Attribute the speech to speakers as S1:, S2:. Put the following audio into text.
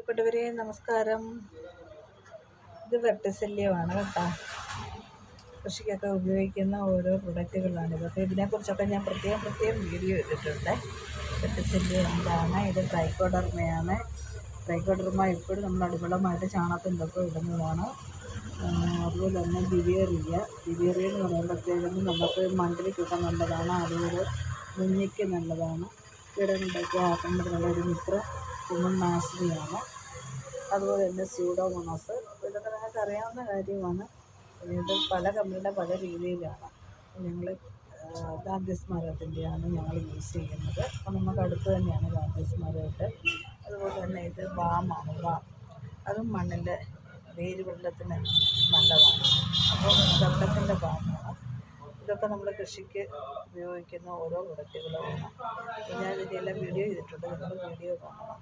S1: പ്രിയപ്പെട്ടവരെ നമസ്കാരം. ഇത് വെർട്ടിസെല്യമാണ് കേട്ടോ. കൃഷിക്കൊക്കെ ഉപയോഗിക്കുന്ന ഓരോ പ്രൊഡക്റ്റുകളാണ് ഇതൊക്കെ. ഇതിനെക്കുറിച്ചൊക്കെ ഞാൻ പ്രത്യേകം വീഡിയോ ഇട്ടിട്ടുണ്ട്. വെർട്ടിസെല്യ എന്താണ്, ഇത് ട്രൈക്കോഡർമയാണ്. ട്രൈക്കോഡർമ എപ്പോഴും നമ്മൾ അടിവളമായിട്ട് ചാണകത്തിൻ്റെയൊക്കെ ഇടുന്നതാണ്. അതുപോലെ തന്നെ ബിവേറിയ എന്ന് പറയുമ്പോഴത്തേക്കും നമുക്ക് മണ്ടലിക്കൊക്കെ നല്ലതാണ്. അതുപോലെ മുഞ്ഞയ്ക്ക് നല്ലതാണ്. കീടങ്ങളുടെയൊക്കെ ആക്രമണത്തിനുള്ള ഒരു മിത്ര കുമിൾനാശിനിയാണ്. അതുപോലെ തന്നെ സ്യൂഡോമോണാസ്. ഇതൊക്കെ നിങ്ങൾക്ക് അറിയാവുന്ന കാര്യമാണ്. ഇത് പല കമ്പനിയുടെ പല രീതിയിലാണ്. ഞങ്ങൾ ഗാന്ധിസ്മാരകത്തിൻ്റെയാണ് ഞങ്ങൾ യൂസ് ചെയ്യുന്നത്. അപ്പോൾ നമുക്ക് അടുത്ത് തന്നെയാണ് ഗാന്ധിസ്മാരകത്ത്. അതുപോലെ തന്നെ ഇത് വാമാണ്. അതും മണ്ണിൻ്റെ വേര് വെള്ളത്തിന് നല്ലതാണ്. അപ്പോൾ വെള്ളത്തിൻ്റെ വാമാണ്. ഇതൊക്കെ നമ്മൾ കൃഷിക്ക് ഉപയോഗിക്കുന്ന ഓരോ പ്രൊഡക്റ്റുകളുമാണ്. ഞാൻ ഇതിൻ്റെ എല്ലാം വീഡിയോ ചെയ്തിട്ടുണ്ട്. നിങ്ങൾ വീഡിയോ കാണണം.